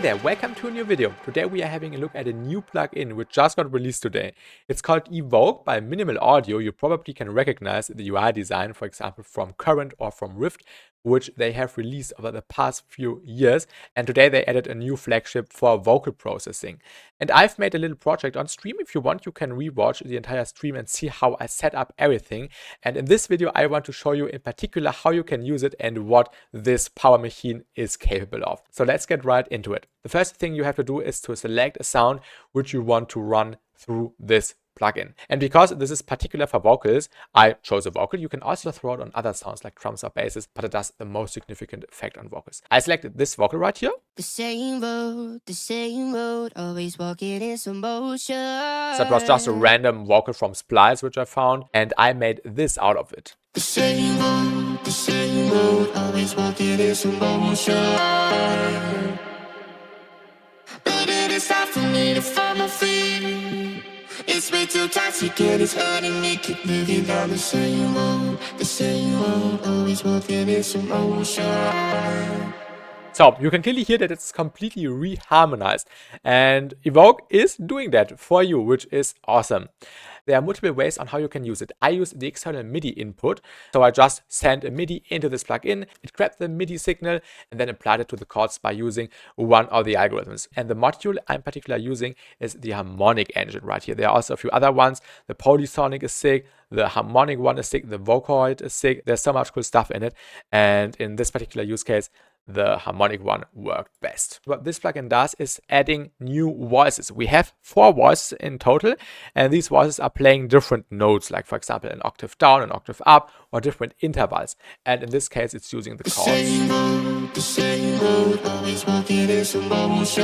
Hey there, welcome to a new video. Today we are having a look at a new plugin which just got released today. It's called Evoke by Minimal Audio. You probably can recognize the UI design, for example, from Current or from Rift, which they have released over the past few years. And today they added a new flagship for vocal processing. And I've made a little project on stream. If you want, you can rewatch the entire stream and see how I set up everything. And in this video, I want to show you in particular how you can use it and what this power machine is capable of. So let's get right into it. The first thing you have to do is to select a sound which you want to run through this plugin. And because this is particular for vocals, I chose a vocal. You can also throw it on other sounds like drums or basses, but it does the most significant effect on vocals. I selected this vocal right here. The same road, always walking in some motion. So it was just a random vocal from Splice which I found, and I made this out of it. The same road, always walking in some motion. But it is time for me to find my feet. It's way too toxic and it's hurting me. Keep moving down the same road, always walking in some motion. So you can clearly hear that it's completely reharmonized, and Evoke is doing that for you, which is awesome. There are multiple ways on how you can use it. I use the external MIDI input, so I just send a MIDI into this plugin. It grabbed the MIDI signal and then applied it to the chords by using one of the algorithms. And the module I'm particularly using is the harmonic engine right here. There are also a few other ones. The polysonic is sick, the harmonic one is sick, the vocoding is sick. There's so much cool stuff in it, and in this particular use case, the harmonic one worked best. What this plugin does is adding new voices. We have 4 voices in total, and these voices are playing different notes, like for example an octave down, an octave up, or different intervals. And in this case, it's using the chords. The same road, always walking in some motion.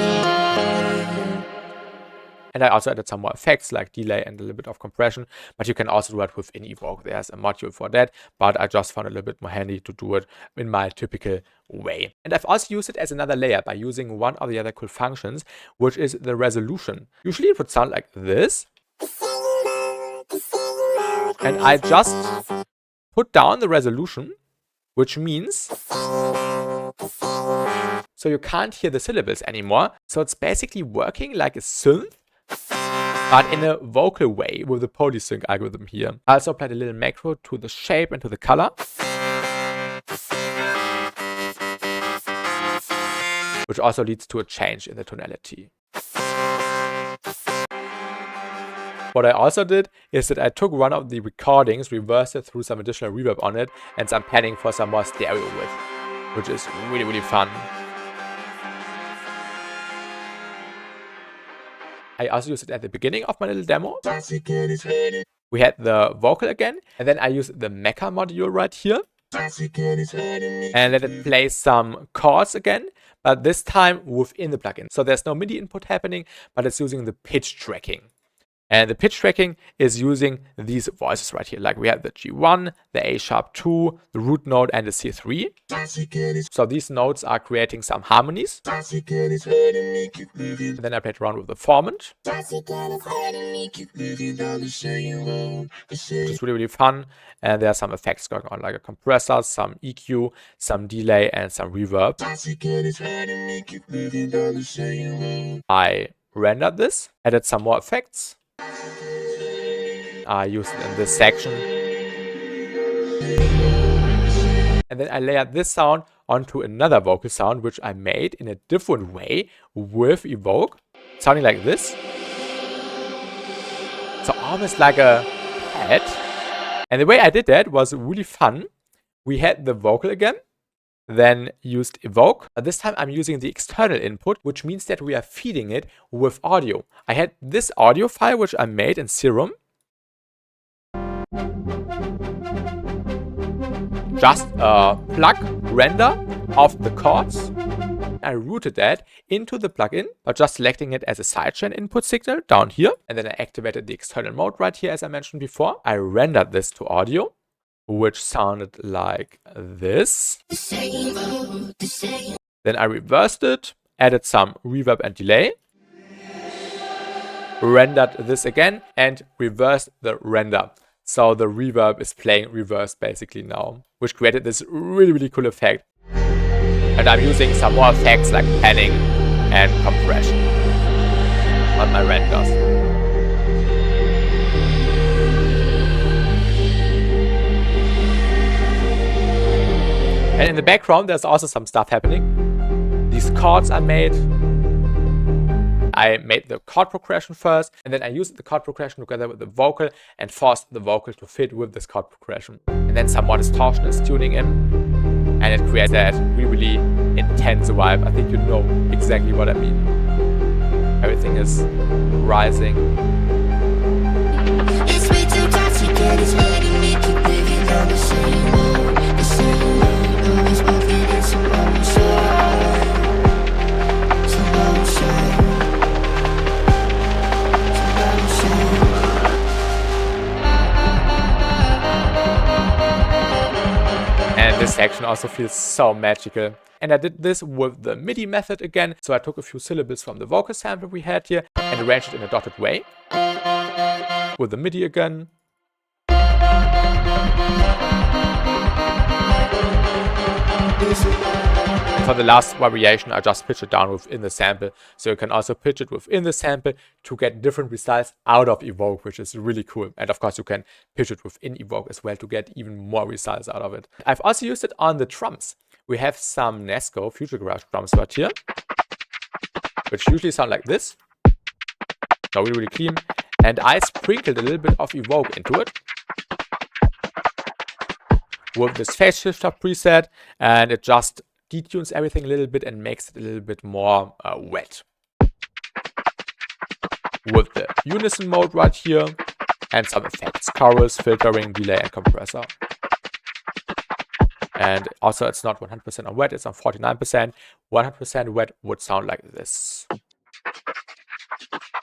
And I also added some more effects like delay and a little bit of compression, but you can also do it within Evoke. There's a module for that, but I just found it a little bit more handy to do it in my typical way. And I've also used it as another layer by using one of the other cool functions, which is the resolution. Usually it would sound like this. And I just put down the resolution, which means so you can't hear the syllables anymore. So it's basically working like a synth, but in a vocal way with the polysync algorithm here. I also applied a little macro to the shape and to the color, which also leads to a change in the tonality. What I also did is that I took one of the recordings, reversed it through some additional reverb on it, and some panning for some more stereo width, which is really, really fun. I also used it at the beginning of my little demo. We had the vocal again, and then I used the mecha module right here. And let it play some chords again, but this time within the plugin. So there's no MIDI input happening, but it's using the pitch tracking. And the pitch tracking is using these voices right here. Like we have the G1, the A sharp 2, the root note, and the C3. So these notes are creating some harmonies. And then I played around with the formant, which is really, really fun. And there are some effects going on, like a compressor, some EQ, some delay, and some reverb. I rendered this, added some more effects. I used it in this section. And then I layered this sound onto another vocal sound, which I made in a different way with Evoke, sounding like this. So almost like a pad. And the way I did that was really fun. We had the vocal again, then used Evoke. This time I'm using the external input, which means that we are feeding it with audio. I had this audio file, which I made in Serum. Just a plug render of the chords. I routed that into the plugin by just selecting it as a sidechain input signal down here. And then I activated the external mode right here, as I mentioned before. I rendered this to audio, which sounded like this. Then I reversed it, added some reverb and delay, rendered this again, and reversed the render. So the reverb is playing reverse basically now, which created this really, really cool effect. And I'm using some more effects like panning and compression. What my rend does. And in the background, there's also some stuff happening. These chords are made. I made the chord progression first, and then I used the chord progression together with the vocal and forced the vocal to fit with this chord progression. And then some more distortion is tuning in, and it creates that really intense vibe. I think you know exactly what I mean. Everything is rising. It's way too toxic, it's letting me keep living on the same road, the same road, always walking in some motion. And this section also feels so magical. And I did this with the MIDI method again. So I took a few syllables from the vocal sample we had here and arranged it in a dotted way. With the MIDI again. And for the last variation, I just pitch it down within the sample. So you can also pitch it within the sample to get different results out of Evoke, which is really cool. And of course, you can pitch it within Evoke as well to get even more results out of it. I've also used it on the drums. We have some Nasko Future Garage drums right here, which usually sound like this. So really clean. And I sprinkled a little bit of Evoke into it with this phase shifter preset, and it just detunes everything a little bit and makes it a little bit more wet. With the unison mode right here, and some effects, chorus, filtering, delay, and compressor. And also it's not 100% on wet, it's on 49%. 100% wet would sound like this.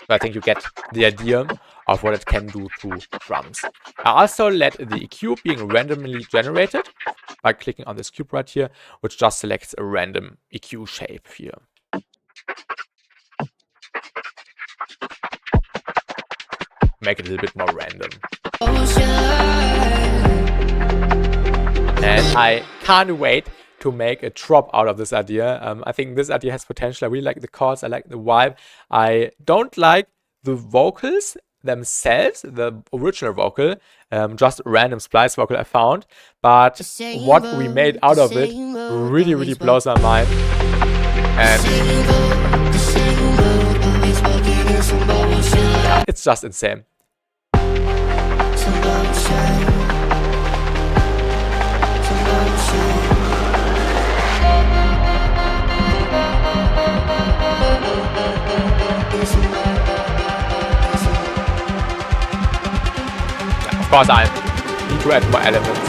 But I think you get the idea of what it can do to drums. I also let the EQ being randomly generated by clicking on this cube right here, which just selects a random EQ shape here. Make it a little bit more random. And I can't wait to make a drop out of this idea. I think this idea has potential. I really like the chords. I like the vibe. I don't like the vocals themselves, the original vocal, just a random splice vocal I found. But what we made out of it really blows my mind. And yeah, it's just insane. Of course, I need to add more elements.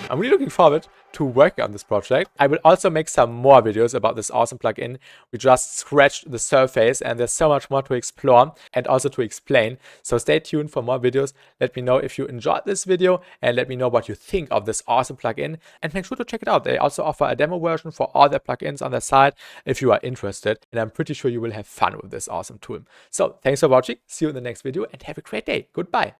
I'm really looking forward to working on this project. I will also make some more videos about this awesome plugin. We just scratched the surface and there's so much more to explore and also to explain. So stay tuned for more videos. Let me know if you enjoyed this video and let me know what you think of this awesome plugin. And make sure to check it out. They also offer a demo version for all their plugins on their site if you are interested. And I'm pretty sure you will have fun with this awesome tool. So thanks for watching. See you in the next video and have a great day. Goodbye.